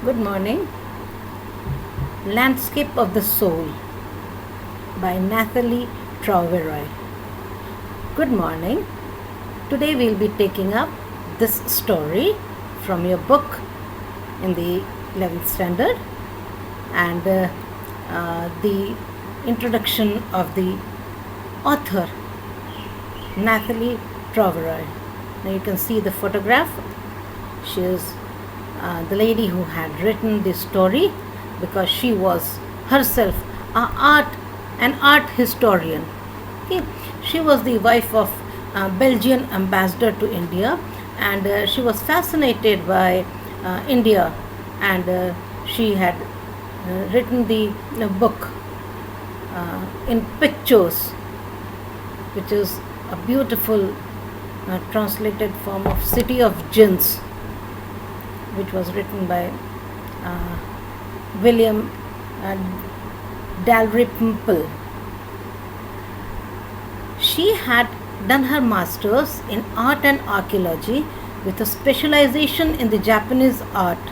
Good morning. Landscape of the Soul by Nathalie Troveroy. Good morning. Today we'll be taking up this story from your book in the 11th standard and the introduction of the author Nathalie Troveroy. Now you can see the photograph. She is the lady who had written this story because she was herself an art historian. Okay. She was the wife of Belgian ambassador to India, and she was fascinated by India, and she had written the book in pictures, which is a beautiful translated form of City of Jinns, which was written by William Dalrymple. She had done her master's in art and archaeology with a specialization in the Japanese art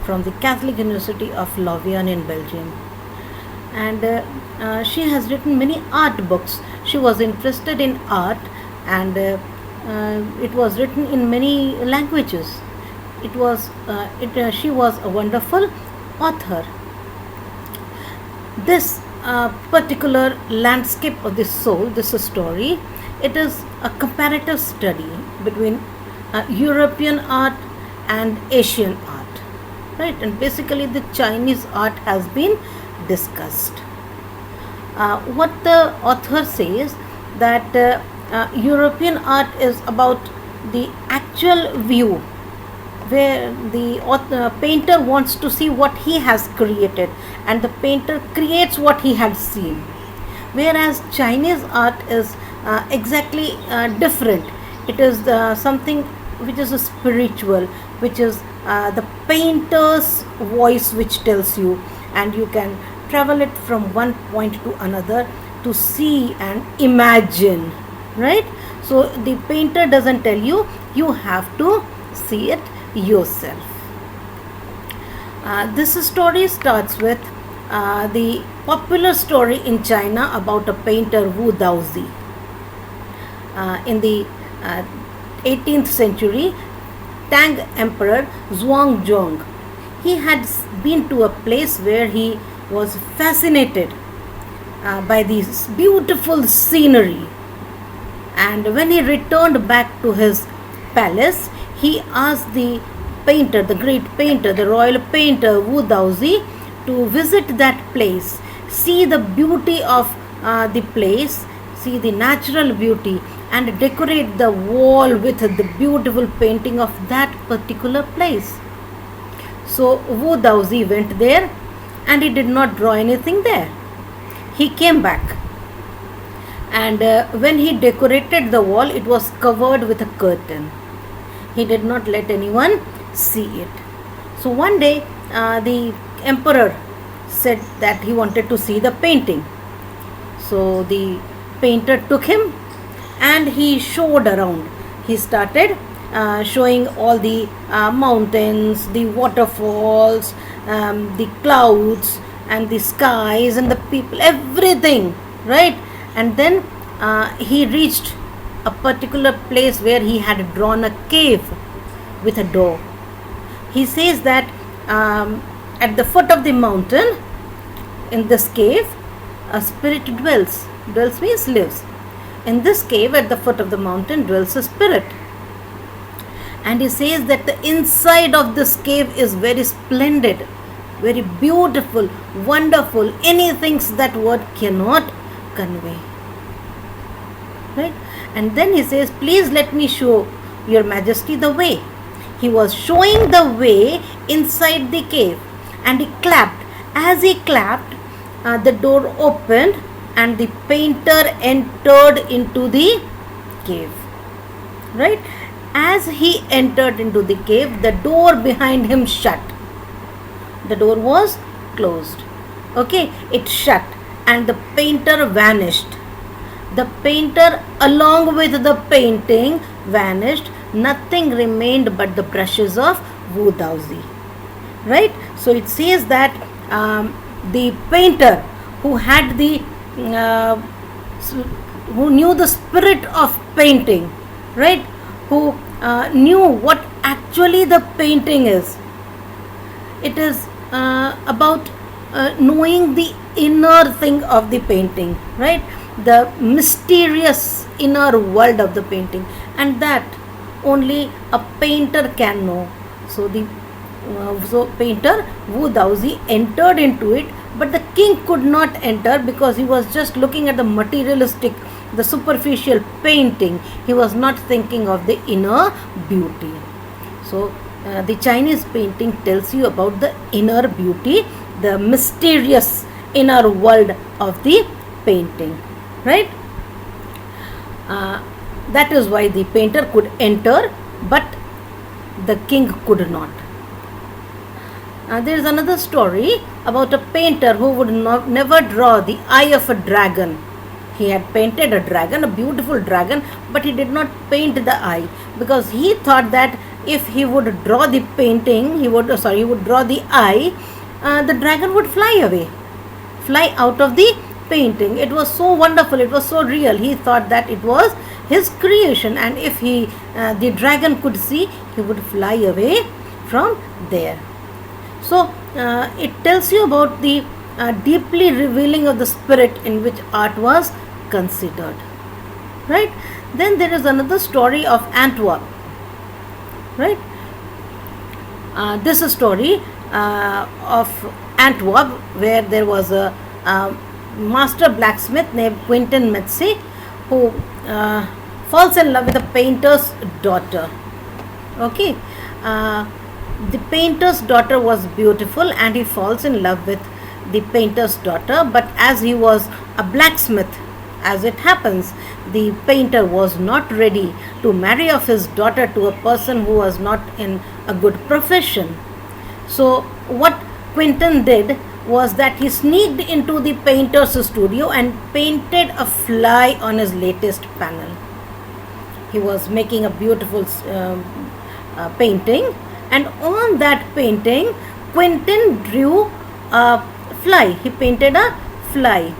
from the Catholic University of Louvain in Belgium. And she has written many art books. She was interested in art, and it was written in many languages. She was a wonderful author. This particular landscape of the soul, this story, it is a comparative study between European art and Asian art, right? And basically the Chinese art has been discussed. What the author says that European art is about the actual view, where the painter wants to see what he has created, and the painter creates what he had seen, whereas Chinese art is exactly different. It is something which is a spiritual, which is the painter's voice which tells you, and you can travel it from one point to another to see and imagine, right? So the painter doesn't tell you, you have to see it yourself. This story starts with the popular story in China about a painter Wu Daozi. In the 18th century, Tang Emperor Zhuangzong, he had been to a place where he was fascinated by this beautiful scenery, and when he returned back to his palace, he asked the painter, the great painter, the royal painter Wu Daozi, to visit that place, see the beauty of the place, see the natural beauty, and decorate the wall with the beautiful painting of that particular place. So Wu Daozi went there, and he did not draw anything there. He came back, and when he decorated the wall, it was covered with a curtain. He did not let anyone see it. So one day the emperor said that he wanted to see the painting. So the painter took him and he showed around. He started showing all the mountains, the waterfalls, the clouds and the skies and the people, everything, right? And then he reached a particular place where he had drawn a cave with a door. He says that at the foot of the mountain, in this cave, a spirit dwells. Dwells means lives. In this cave at the foot of the mountain dwells a spirit. And he says that the inside of this cave is very splendid, very beautiful, wonderful, anything that word cannot convey. Right? And then he says, please let me show your majesty the way. He was showing the way inside the cave, and he clapped. As he clapped, the door opened and the painter entered into the cave, right? As he entered into the cave, the door behind him shut. The door was closed, okay, it shut, and the painter vanished. The painter along with the painting vanished. Nothing remained but the brushes of Wu Daozi. right? So it says that the painter who had the uh, who knew the spirit of painting, right, who knew what actually the painting is. It is about knowing the inner thing of the painting, right, the mysterious inner world of the painting, and that only a painter can know. So the so painter Wu Daozi entered into it, but the king could not enter because he was just looking at the materialistic, the superficial painting. He was not thinking of the inner beauty. So the Chinese painting tells you about the inner beauty, the mysterious inner world of the painting, right? That is why the painter could enter, but the king could not. There is another story about a painter who would never draw the eye of a dragon. He had painted a dragon, a beautiful dragon, but he did not paint the eye because he thought that if he would draw the painting, he would draw the eye, the dragon would fly away, fly out of the painting. It was so wonderful, it was so real. He thought that it was his creation, and if the dragon could see, he would fly away from there. So it tells you about the deeply revealing of the spirit in which art was considered, right? Then there is another story of Antwerp, right? This is a story of Antwerp, where there was a master blacksmith named Quentin Metze who falls in love with a painter's daughter. Okay, the painter's daughter was beautiful and he falls in love with the painter's daughter, but as he was a blacksmith, as it happens, the painter was not ready to marry off his daughter to a person who was not in a good profession. So what Quentin did was that he sneaked into the painter's studio and painted a fly on his latest panel. He was making a beautiful painting, and on that painting Quentin drew a fly. He painted a fly,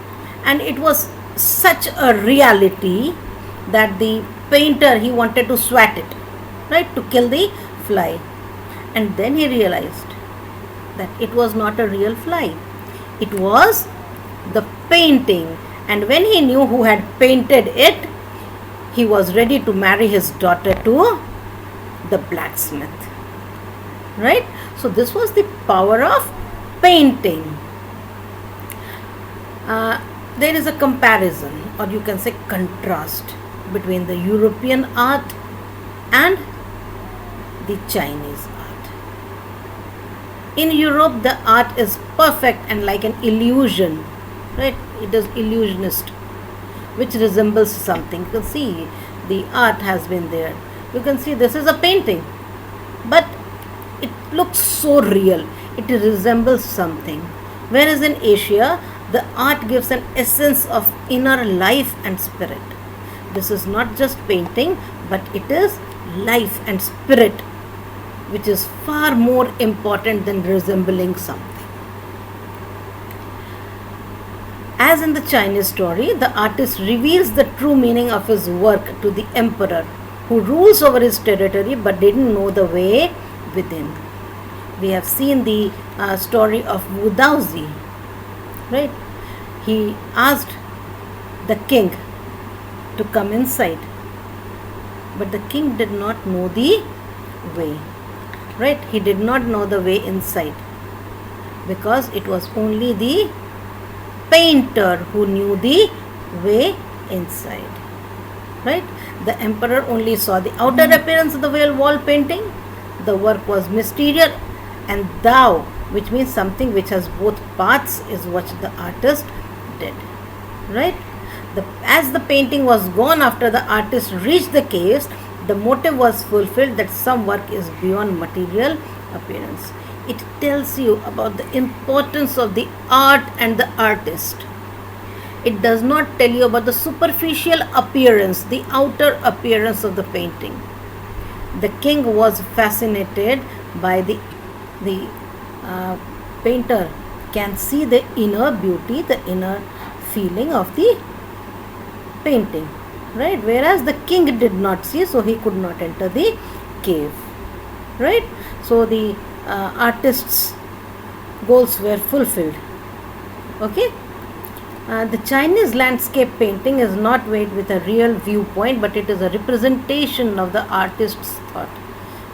and it was such a reality that the painter, he wanted to swat it, right, to kill the fly. And then he realized that it was not a real fly, it was the painting. And when he knew who had painted it, he was ready to marry his daughter to the blacksmith, right? So this was the power of painting. There is a comparison, or you can say contrast, between the European art and the Chinese art. In Europe, the art is perfect and like an illusion, right? It is illusionist, which resembles something. You can see the art has been there. You can see this is a painting, but it looks so real. It resembles something. Whereas in Asia, the art gives an essence of inner life and spirit. This is not just painting, but it is life and spirit, which is far more important than resembling something. As in the Chinese story, the artist reveals the true meaning of his work to the emperor, who rules over his territory but didn't know the way within. We have seen the story of Wu Daozi, right? He asked the king to come inside, but the king did not know the way, right? He did not know the way inside because it was only the painter who knew the way inside, right? The emperor only saw the outer appearance of the wall painting. The work was mysterious, and Dao, which means something which has both parts, is what the artist did, right? As the painting was gone after the artist reached the caves, the motive was fulfilled that some work is beyond material appearance. It tells you about the importance of the art and the artist. It does not tell you about the superficial appearance, the outer appearance of the painting. The king was fascinated by the uh, painter can see the inner beauty, the inner feeling of the painting, right? Whereas the king did not see, so he could not enter the cave, right? So the artist's goals were fulfilled. Okay. The Chinese landscape painting is not made with a real viewpoint, but it is a representation of the artist's thought.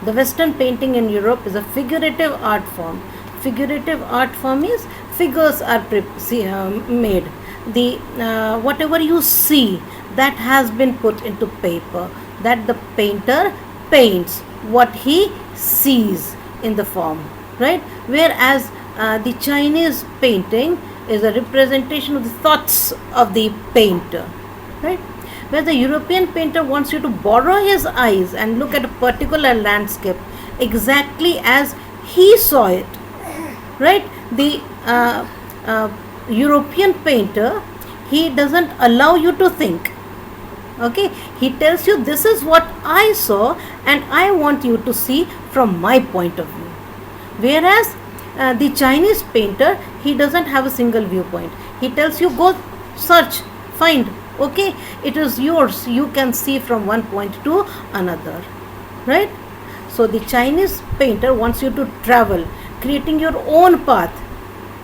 The Western painting in Europe is a figurative art form. Figurative art form is figures are made. The whatever you see, that has been put into paper. That the painter paints what he sees in the form, right? Whereas the Chinese painting is a representation of the thoughts of the painter, right? Where the European painter wants you to borrow his eyes and look at a particular landscape exactly as he saw it, right? The European painter, he doesn't allow you to think. Okay, he tells you this is what I saw and I want you to see from my point of view. Whereas the Chinese painter, he doesn't have a single viewpoint. He tells you go search, find, okay, it is yours, you can see from one point to another, right? So the Chinese painter wants you to travel, creating your own path,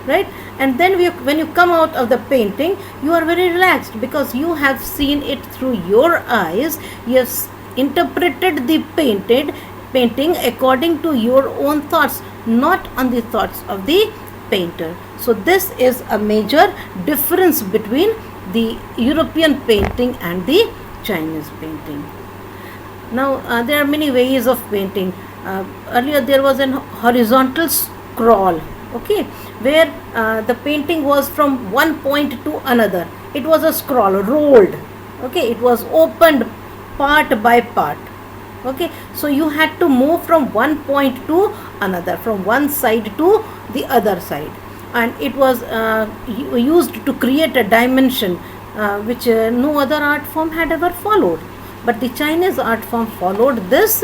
right? And then when you come out of the painting, you are very relaxed because you have seen it through your eyes. You have interpreted the painting according to your own thoughts, not on the thoughts of the painter. So this is a major difference between the European painting and the Chinese painting. Now there are many ways of painting. Earlier there was an horizontal scroll, okay, where the painting was from one point to another. It was a scroll rolled, okay, it was opened part by part, okay. So you had to move from one point to another, from one side to the other side, and it was used to create a dimension which no other art form had ever followed. But the Chinese art form followed this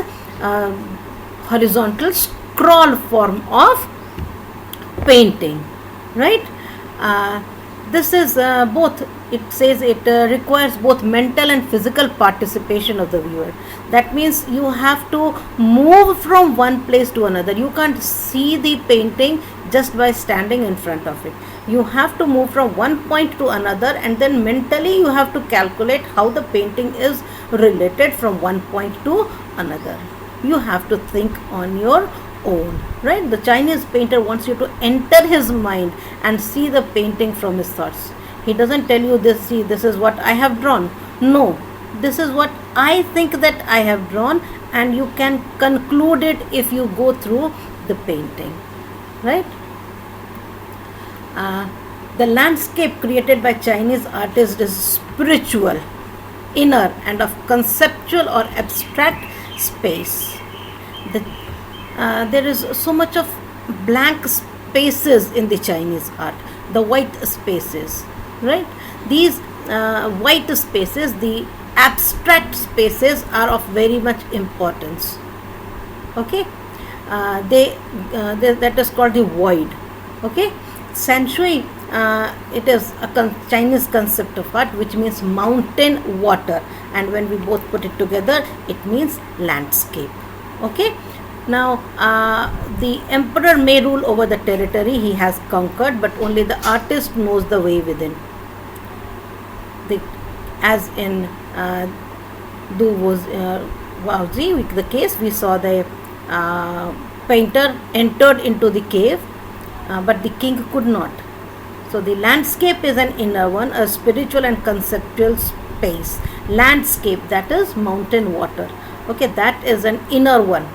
horizontal scroll form of painting, right? This is both, it says it requires both mental and physical participation of the viewer. That means you have to move from one place to another. You can't see the painting just by standing in front of it. You have to move from one point to another, and then mentally you have to calculate how the painting is related from one point to another. You have to think on your own, right? The Chinese painter wants you to enter his mind and see the painting from his thoughts. He doesn't tell you this, see, this is what I have drawn. No, this is what I think that I have drawn, and you can conclude it if you go through the painting, right? The landscape created by Chinese artists is spiritual, inner, and of conceptual or abstract space. There is so much of blank spaces in the Chinese art, the white spaces, right? These white spaces, the abstract spaces, are of very much importance, okay. That is called the void, okay. San Shui, it is a Chinese concept of art which means mountain water, and when we both put it together, it means landscape, okay. Now the emperor may rule over the territory he has conquered, but only the artist knows the way within. As in Du Waozi, the case, we saw the painter entered into the cave, but the king could not. So the landscape is an inner one, a spiritual and conceptual space. Landscape, that is mountain water, okay, that is an inner one,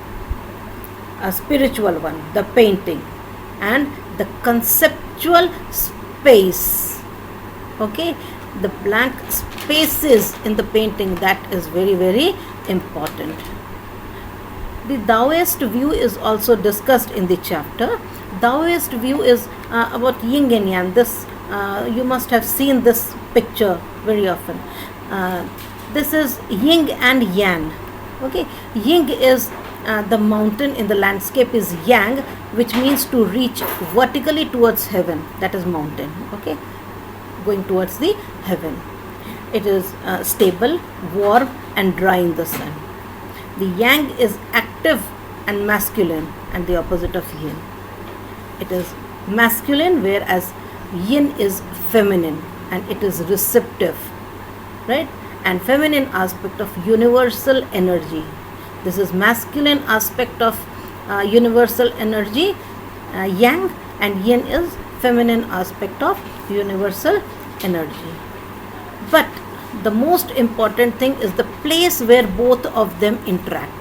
a spiritual one, the painting, and the conceptual space, okay, the blank spaces in the painting, that is very, very important. The Taoist view is also discussed in the chapter. Taoist view is about yin and yang. This you must have seen this picture very often. This is yin and yang, okay. Yin is the mountain in the landscape is yang, which means to reach vertically towards heaven. That is mountain. Okay, going towards the heaven. It is stable, warm, and dry in the sun. The yang is active and masculine, and the opposite of yin. It is masculine, whereas yin is feminine, and it is receptive, right? And feminine aspect of universal energy. This is masculine aspect of universal energy, yang, and yin is feminine aspect of universal energy. But the most important thing is the place where both of them interact.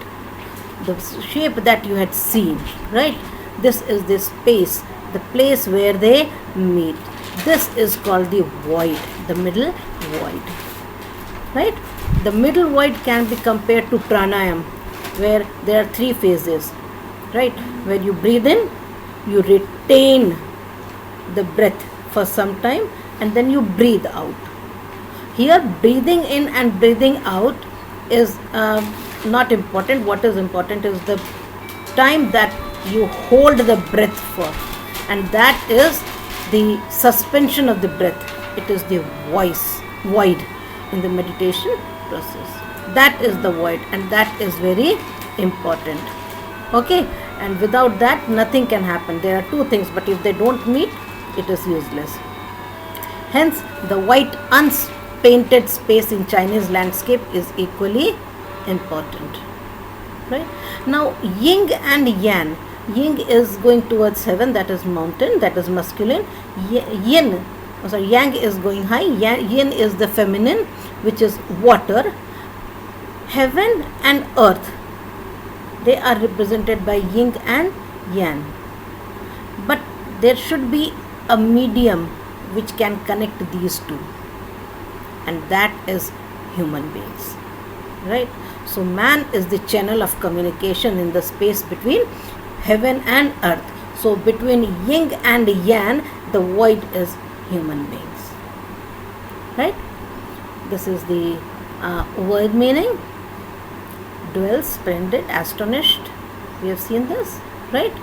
The shape that you had seen, right? This is the space, the place where they meet. This is called the void, the middle void, right? The middle void can be compared to pranayam, where there are three phases, right? Where you breathe in, you retain the breath for some time, and then you breathe out. Here, breathing in and breathing out is not important. What is important is the time that you hold the breath for, and that is the suspension of the breath. It is the void in the meditation process. That is the void, and that is very important. Okay, and without that nothing can happen. There are two things, but if they don't meet, it is useless. Hence, the white unpainted space in Chinese landscape is equally important. Right? Now, yin and yang. Yin is going towards heaven, that is mountain, that is masculine. Yang is going high. Yin is the feminine, which is water. Heaven and earth, they are represented by yin and yang. But there should be a medium which can connect these two, and that is human beings, right? So man is the channel of communication in the space between heaven and earth. So between yin and yang, the void is human beings, right? This is the word meaning. Dwell, splendid, astonished. We have seen this, right?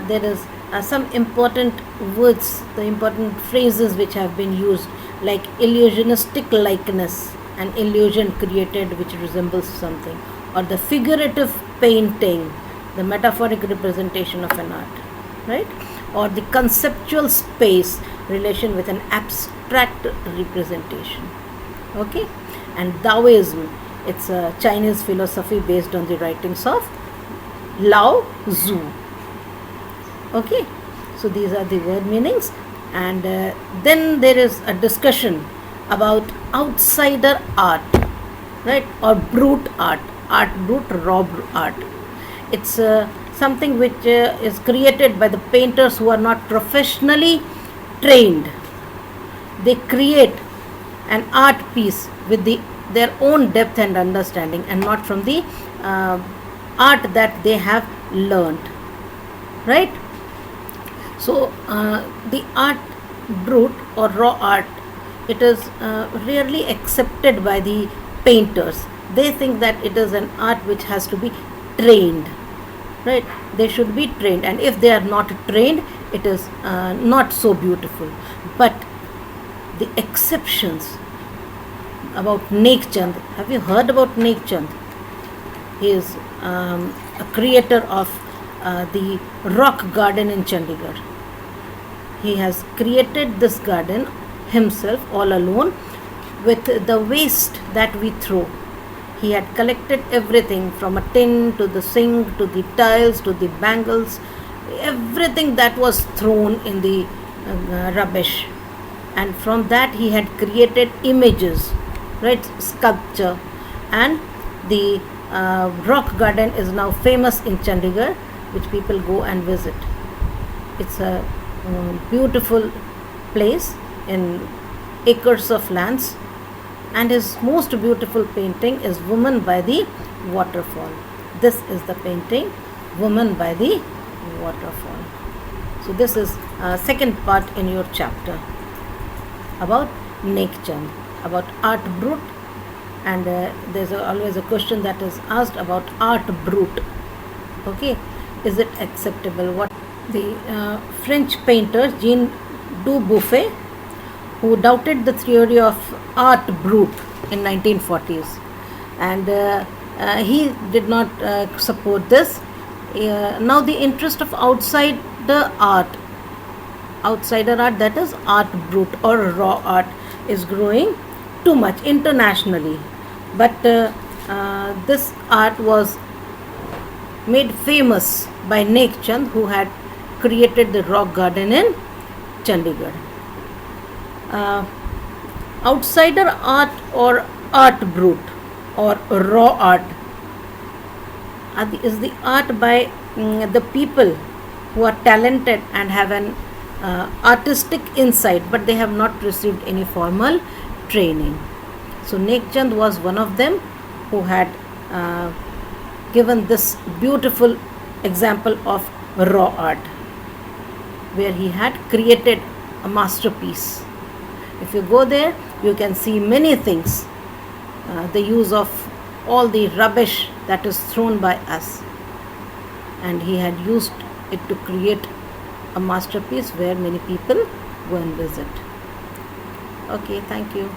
There is some important words, the important phrases which have been used, like illusionistic likeness, an illusion created which resembles something, or the figurative painting, the metaphoric representation of an art, right? Or the conceptual space, relation with an abstract representation. Okay? And Taoism, it's a Chinese philosophy based on the writings of Lao Tzu. Okay, so these are the word meanings, and then there is a discussion about outsider art, right? Or brute art, brute, raw art. It's something which is created by the painters who are not professionally trained. They create an art piece with their own depth and understanding, and not from the art that they have learned, right? So the art brute or raw art, it is rarely accepted by the painters. They think that it is an art which has to be trained, right? They should be trained, and if they are not trained, it is not so beautiful. But the exceptions about Nek Chand, have you heard about Nek Chand? He is a creator of the rock garden in Chandigarh. He has created this garden himself all alone with the waste that we throw. He had collected everything from a tin to the sink to the tiles to the bangles, everything that was thrown in the rubbish, and from that he had created images, right, sculpture, and the rock garden is now famous in Chandigarh, which people go and visit. It's a beautiful place in acres of lands, and his most beautiful painting is Woman by the Waterfall. This is the painting, Woman by the Waterfall. So this is second part in your chapter about Nek Chand, about art brute, and there's always a question that is asked about art brute. Okay, is it acceptable? What the French painter Jean Dubuffet, who doubted the theory of art brut in 1940s, and he did not support this. Now the interest of outsider art, that is art brut or raw art, is growing too much internationally. But this art was made famous by Nek Chand, who had created the rock garden in Chandigarh. Uh, Outsider art or art brut or raw art is the art by the people who are talented and have an artistic insight, but they have not received any formal training. So Nek Chand was one of them who had uh, given this beautiful example of raw art, where he had created a masterpiece. If you go there, you can see many things. The use of all the rubbish that is thrown by us, and he had used it to create a masterpiece where many people go and visit. Okay, thank you.